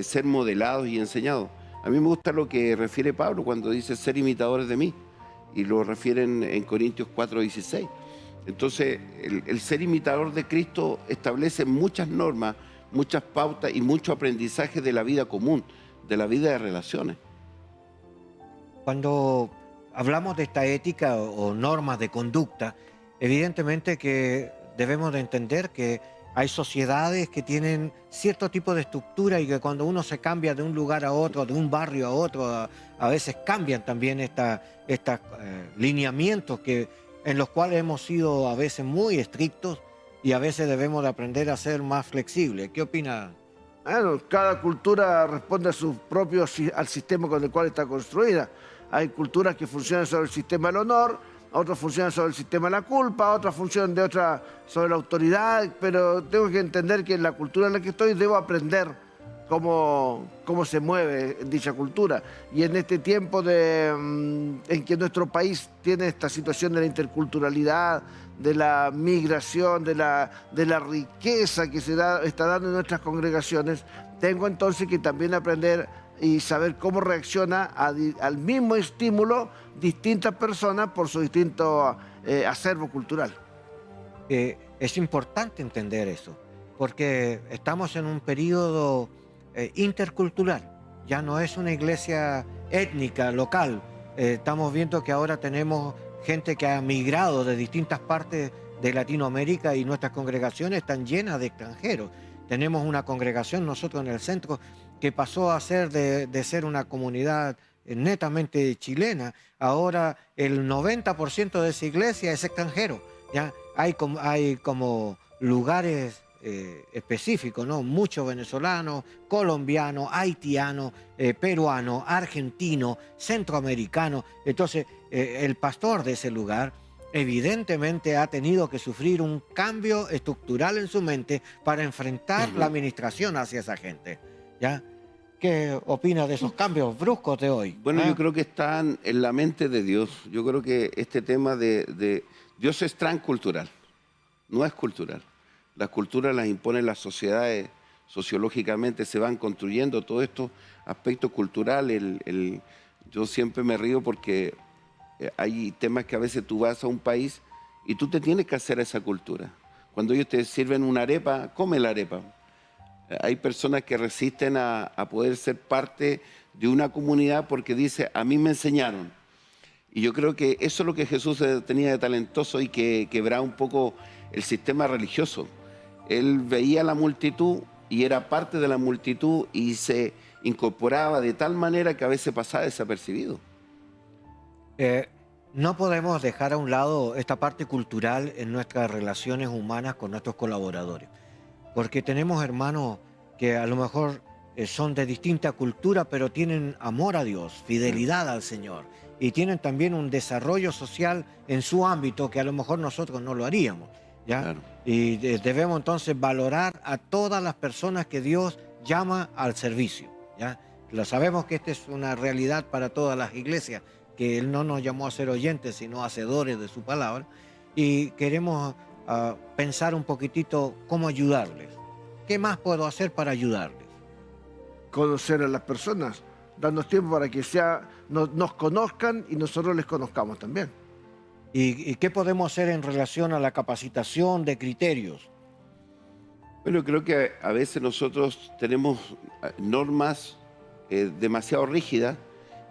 ser modelados y enseñados. A mí me gusta lo que refiere Pablo cuando dice ser imitadores de mí, y lo refieren en Corintios 4:16. Entonces, el ser imitador de Cristo establece muchas normas, muchas pautas y mucho aprendizaje de la vida común, de la vida de relaciones. Cuando hablamos de esta ética o normas de conducta, evidentemente que debemos de entender que hay sociedades que tienen cierto tipo de estructura y que cuando uno se cambia de un lugar a otro, de un barrio a otro, a veces cambian también estos lineamientos en los cuales hemos sido a veces muy estrictos y a veces debemos de aprender a ser más flexibles. ¿Qué opina? Bueno, cada cultura responde al sistema con el cual está construida. Hay culturas que funcionan sobre el sistema del honor, otras funcionan sobre el sistema de la culpa, otras funcionan sobre la autoridad, pero tengo que entender que en la cultura en la que estoy debo aprender cómo se mueve dicha cultura. Y en este tiempo en que nuestro país tiene esta situación de la interculturalidad, de la migración, de la riqueza que está dando en nuestras congregaciones, tengo entonces que también aprender y saber cómo reacciona al mismo estímulo distintas personas por su distinto acervo cultural. Es importante entender eso, porque estamos en un periodo intercultural, ya no es una iglesia étnica, local. Estamos viendo que ahora tenemos gente que ha migrado de distintas partes de Latinoamérica y nuestras congregaciones están llenas de extranjeros. Tenemos una congregación nosotros en el centro que pasó a ser de ser una comunidad netamente chilena. Ahora el 90% de esa iglesia es extranjero. ¿Ya? Hay como lugares específico, ¿no? Muchos venezolanos, colombianos, haitianos, peruanos, argentinos, centroamericanos. Entonces, el pastor de ese lugar evidentemente ha tenido que sufrir un cambio estructural en su mente para enfrentar la administración hacia esa gente, ¿ya? ¿Qué opina de esos cambios bruscos de hoy? Bueno, yo creo que están en la mente de Dios. Yo creo que este tema de Dios es transcultural, no es cultural. Las culturas las imponen las sociedades, sociológicamente se van construyendo todos estos aspectos culturales. Yo siempre me río porque hay temas que a veces tú vas a un país y tú te tienes que hacer esa cultura. Cuando ellos te sirven una arepa, come la arepa. Hay personas que resisten a poder ser parte de una comunidad porque dice, a mí me enseñaron. Y yo creo que eso es lo que Jesús tenía de talentoso y que quebraba un poco el sistema religioso. Él veía a la multitud y era parte de la multitud y se incorporaba de tal manera que a veces pasaba desapercibido. No podemos dejar a un lado esta parte cultural en nuestras relaciones humanas con nuestros colaboradores, porque tenemos hermanos que a lo mejor son de distinta cultura, pero tienen amor a Dios, fidelidad al Señor, y tienen también un desarrollo social en su ámbito que a lo mejor nosotros no lo haríamos, ¿ya? Claro. Y debemos entonces valorar a todas las personas que Dios llama al servicio, ¿ya? Lo sabemos que esta es una realidad para todas las iglesias, que Él no nos llamó a ser oyentes, sino hacedores de su palabra, y queremos pensar un poquitito cómo ayudarles. ¿Qué más puedo hacer para ayudarles? Conocer a las personas, darnos tiempo para que nos conozcan y nosotros les conozcamos también. ¿Y qué podemos hacer en relación a la capacitación de criterios? Bueno, creo que a veces nosotros tenemos normas demasiado rígidas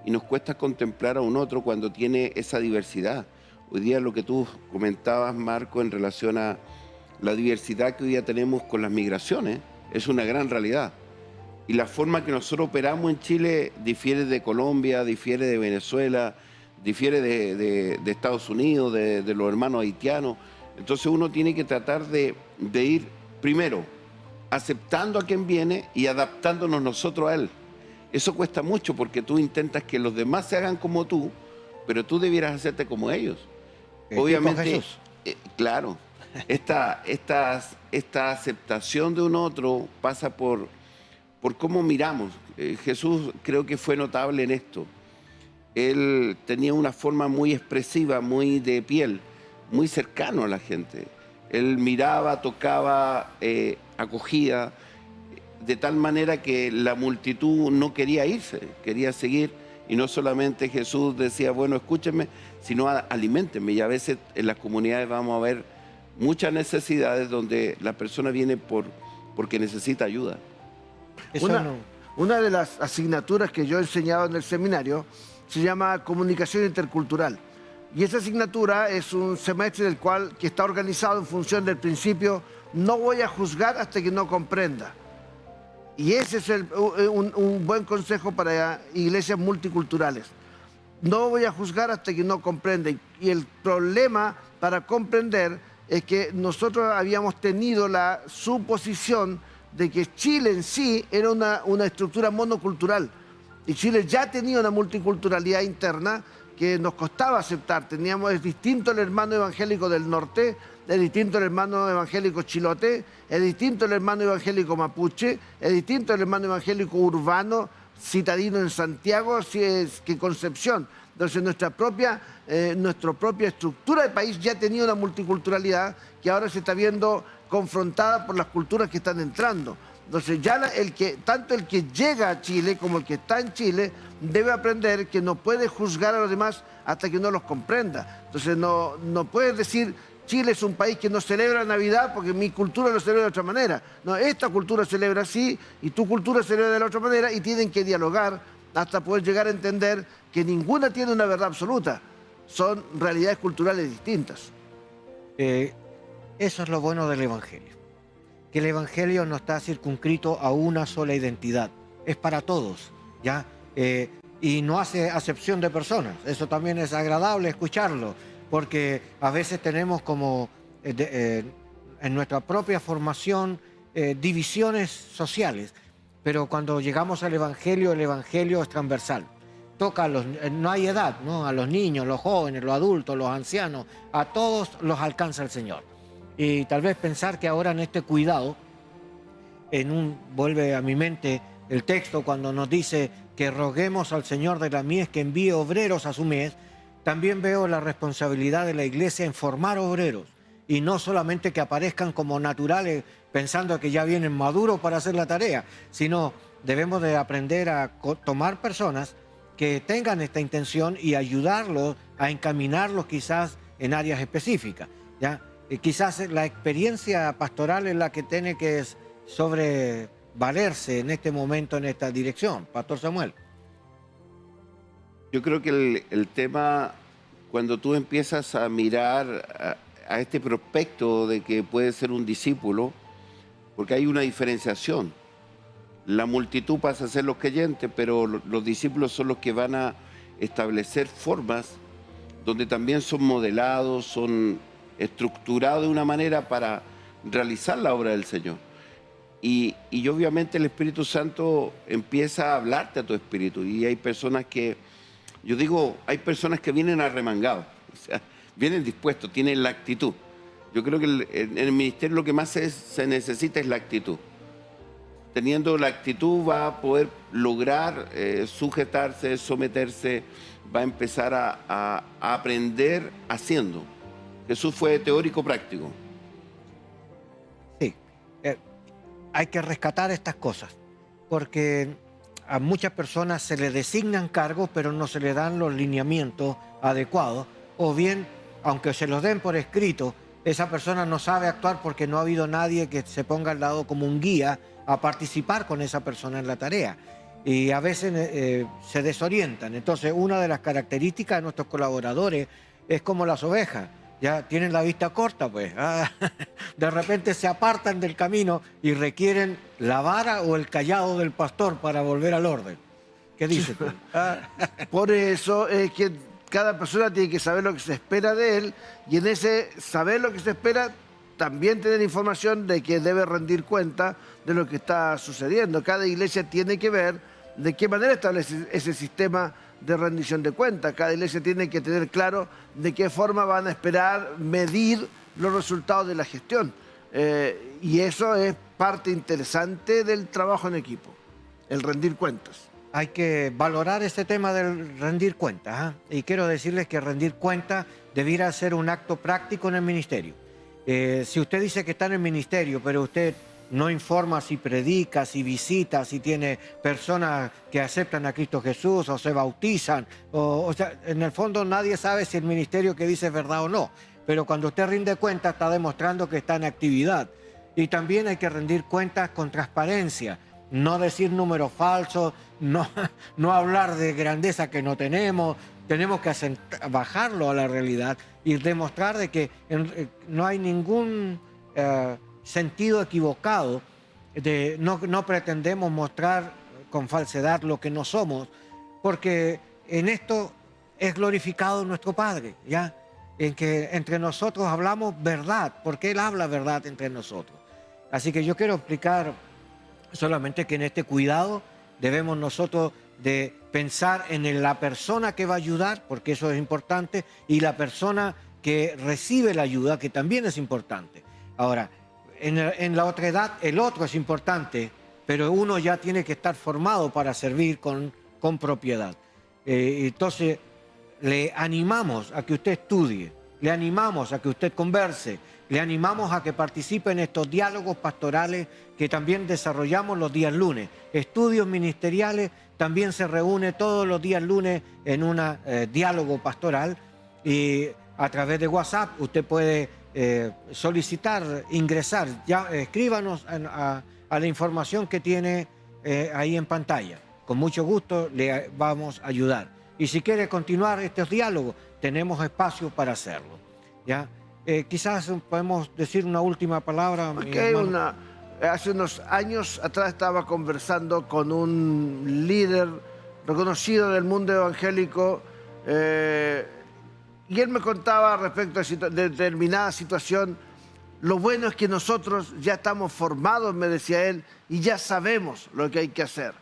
y nos cuesta contemplar a un otro cuando tiene esa diversidad. Hoy día lo que tú comentabas, Marco, en relación a la diversidad que hoy día tenemos con las migraciones, es una gran realidad. Y la forma que nosotros operamos en Chile difiere de Colombia, difiere de Venezuela, difiere de Estados Unidos, de los hermanos haitianos. Entonces uno tiene que tratar de ir, primero, aceptando a quien viene y adaptándonos nosotros a él. Eso cuesta mucho porque tú intentas que los demás se hagan como tú, pero tú debieras hacerte como ellos. Obviamente, claro, esta aceptación de un otro pasa por cómo miramos. Jesús creo que fue notable en esto. Él tenía una forma muy expresiva, muy de piel, muy cercano a la gente. Él miraba, tocaba, acogía, de tal manera que la multitud no quería irse, quería seguir. Y no solamente Jesús decía, bueno, escúchenme, sino aliméntenme. Y a veces en las comunidades vamos a ver muchas necesidades donde la persona viene porque necesita ayuda. Una de las asignaturas que yo he enseñado en el seminario se llama Comunicación Intercultural. Y esa asignatura es un semestre que está organizado en función del principio no voy a juzgar hasta que no comprenda. Y ese es un buen consejo para iglesias multiculturales. No voy a juzgar hasta que no comprenda. Y el problema para comprender es que nosotros habíamos tenido la suposición de que Chile en sí era una estructura monocultural. Y Chile ya tenía una multiculturalidad interna que nos costaba aceptar. Es distinto el hermano evangélico del norte, es distinto el hermano evangélico chilote, es distinto el hermano evangélico mapuche, es distinto el hermano evangélico urbano, citadino en Santiago, que Concepción. Entonces nuestra propia estructura de país ya tenía una multiculturalidad que ahora se está viendo confrontada por las culturas que están entrando. Entonces ya tanto el que llega a Chile como el que está en Chile debe aprender que no puede juzgar a los demás hasta que no los comprenda. Entonces no puedes decir Chile es un país que no celebra Navidad porque mi cultura lo celebra de otra manera. No, esta cultura celebra así y tu cultura celebra de la otra manera y tienen que dialogar hasta poder llegar a entender que ninguna tiene una verdad absoluta. Son realidades culturales distintas. Eso es lo bueno del Evangelio. Que el Evangelio no está circunscrito a una sola identidad. Es para todos, ¿ya? Y no hace acepción de personas. Eso también es agradable escucharlo, porque a veces tenemos como en nuestra propia formación divisiones sociales, pero cuando llegamos al Evangelio, el Evangelio es transversal. Toca a los, no hay edad, ¿no? A los niños, los jóvenes, los adultos, los ancianos, a todos los alcanza el Señor. Y tal vez pensar que ahora en este cuidado, vuelve a mi mente el texto cuando nos dice que roguemos al Señor de la mies que envíe obreros a su mies, también veo la responsabilidad de la iglesia en formar obreros y no solamente que aparezcan como naturales pensando que ya vienen maduros para hacer la tarea, sino debemos de aprender a tomar personas que tengan esta intención y ayudarlos a encaminarlos quizás en áreas específicas, ¿ya? Quizás la experiencia pastoral es la que tiene que sobrevalerse en este momento en esta dirección. Pastor Samuel. Yo creo que el tema, cuando tú empiezas a mirar a este prospecto de que puede ser un discípulo, porque hay una diferenciación. La multitud pasa a ser los creyentes, pero los discípulos son los que van a establecer formas donde también son modelados, son estructurados de una manera para realizar la obra del Señor. Y obviamente el Espíritu Santo empieza a hablarte a tu espíritu. Y hay personas que, yo digo, hay personas que vienen arremangados, o sea, vienen dispuestos, tienen la actitud. Yo creo que en el ministerio lo que más se necesita es la actitud. Teniendo la actitud va a poder lograr sujetarse, someterse, va a empezar a aprender haciendo. Jesús fue teórico práctico. Sí, hay que rescatar estas cosas, porque a muchas personas se les designan cargos, pero no se les dan los lineamientos adecuados, o bien, aunque se los den por escrito, esa persona no sabe actuar porque no ha habido nadie que se ponga al lado como un guía a participar con esa persona en la tarea. Y a veces se desorientan. Entonces, una de las características de nuestros colaboradores es como las ovejas. Ya tienen la vista corta, pues. De repente se apartan del camino y requieren la vara o el cayado del pastor para volver al orden. ¿Qué dices tú? Por eso es que cada persona tiene que saber lo que se espera de él, y en ese saber lo que se espera también tener información de que debe rendir cuenta de lo que está sucediendo. Cada iglesia tiene que ver de qué manera establece ese sistema de rendición de cuentas. Cada iglesia tiene que tener claro de qué forma van a esperar medir los resultados de la gestión. Y eso es parte interesante del trabajo en equipo, el rendir cuentas. Hay que valorar este tema del rendir cuentas, ¿eh? Y quiero decirles que rendir cuentas debiera ser un acto práctico en el ministerio. Si usted dice que está en el ministerio, pero usted no informa si predica, si visita, si tiene personas que aceptan a Cristo Jesús o se bautizan, o sea, en el fondo nadie sabe si el ministerio que dice es verdad o no. Pero cuando usted rinde cuentas está demostrando que está en actividad. Y también hay que rendir cuentas con transparencia. No decir números falsos, no hablar de grandeza que no tenemos. Tenemos que bajarlo a la realidad y demostrar de que no hay ningún sentido equivocado. No pretendemos mostrar con falsedad lo que no somos, porque en esto es glorificado nuestro Padre, ¿ya? En que entre nosotros hablamos verdad, porque Él habla verdad entre nosotros. Así que yo quiero explicar solamente que en este cuidado debemos nosotros de pensar en la persona que va a ayudar, porque eso es importante, y la persona que recibe la ayuda, que también es importante. Ahora, en la otra edad, el otro es importante, pero uno ya tiene que estar formado para servir con propiedad. Entonces, le animamos a que usted estudie, le animamos a que usted converse, le animamos a que participe en estos diálogos pastorales que también desarrollamos los días lunes. Estudios ministeriales también se reúne todos los días lunes en un diálogo pastoral, y a través de WhatsApp usted puede solicitar, ingresar. Ya, escríbanos a la información que tiene ahí en pantalla. Con mucho gusto le vamos a ayudar. Y si quiere continuar estos diálogos, tenemos espacio para hacerlo, ¿ya? Quizás podemos decir una última palabra. Hace unos años atrás estaba conversando con un líder reconocido del mundo evangélico, y él me contaba respecto a determinada situación Lo bueno es que nosotros ya estamos formados, me decía él, y ya sabemos lo que hay que hacer.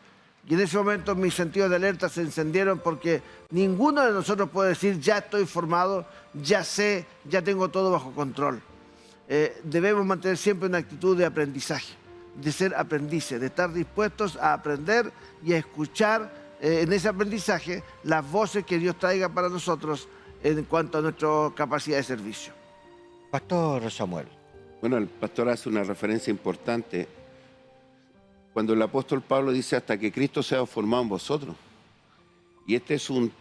Y en ese momento mis sentidos de alerta se encendieron porque ninguno de nosotros puede decir, ya estoy formado, ya sé, ya tengo todo bajo control. Debemos mantener siempre una actitud de aprendizaje, de ser aprendices, de estar dispuestos a aprender y a escuchar en ese aprendizaje las voces que Dios traiga para nosotros en cuanto a nuestra capacidad de servicio. Pastor Samuel. Bueno, el pastor hace una referencia importante cuando el apóstol Pablo dice hasta que Cristo sea formado en vosotros. Y este es un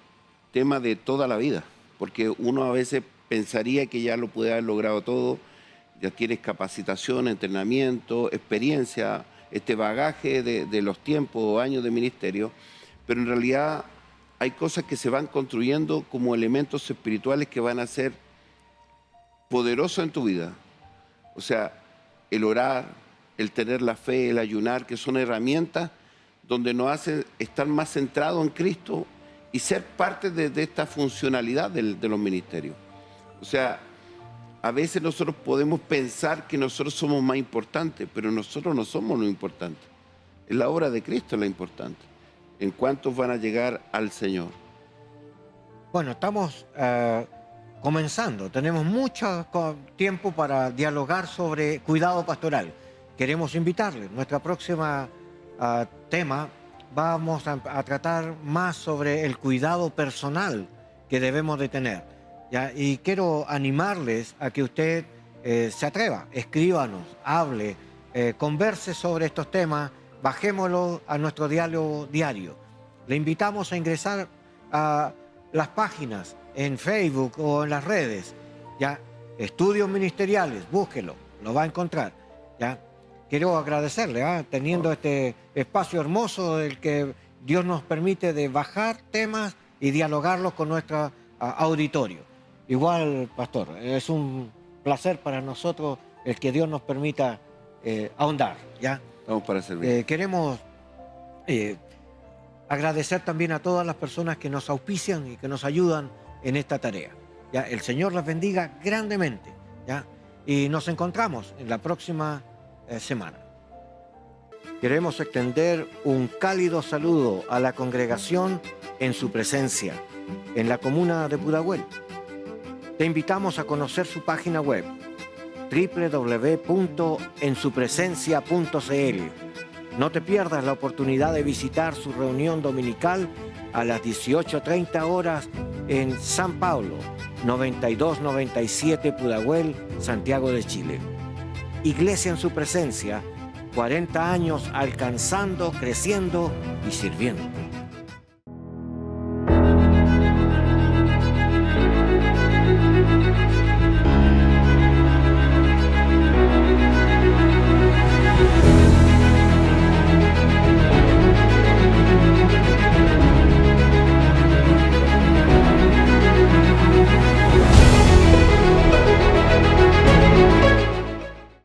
tema de toda la vida, porque uno a veces pensaría que ya lo puede haber logrado todo, ya tienes capacitación, entrenamiento, experiencia, este bagaje de los tiempos o años de ministerio, pero en realidad hay cosas que se van construyendo como elementos espirituales que van a ser poderosos en tu vida. O sea, el orar, el tener la fe, el ayunar, que son herramientas donde nos hacen estar más centrados en Cristo y ser parte de esta funcionalidad de los ministerios. O sea, a veces nosotros podemos pensar que nosotros somos más importantes, pero nosotros no somos lo importante. Es la obra de Cristo la importante. ¿En cuántos van a llegar al Señor? Bueno, estamos comenzando. Tenemos mucho tiempo para dialogar sobre cuidado pastoral. Queremos invitarles. Nuestra próxima tema vamos a tratar más sobre el cuidado personal que debemos de tener. ¿Ya? Y quiero animarles a que usted se atreva, escríbanos, hable, converse sobre estos temas, bajémoslo a nuestro diálogo diario. Le invitamos a ingresar a las páginas en Facebook o en las redes, ¿ya? Estudios Ministeriales, búsquelo, lo va a encontrar, ¿ya? Quiero agradecerle, teniendo este espacio hermoso del que Dios nos permite de bajar temas y dialogarlos con nuestro auditorio. Igual, pastor, es un placer para nosotros el que Dios nos permita ahondar, ¿ya? Vamos para servir. Queremos agradecer también a todas las personas que nos auspician y que nos ayudan en esta tarea, ¿ya? El Señor las bendiga grandemente, ¿ya? Y nos encontramos en la próxima semana. Queremos extender un cálido saludo a la congregación en su presencia, en la comuna de Pudahuel. Te invitamos a conocer su página web www.ensupresencia.cl. No te pierdas la oportunidad de visitar su reunión dominical a las 18:30 horas en San Pablo, 9297 Pudahuel, Santiago de Chile. Iglesia en su presencia, 40 años alcanzando, creciendo y sirviendo.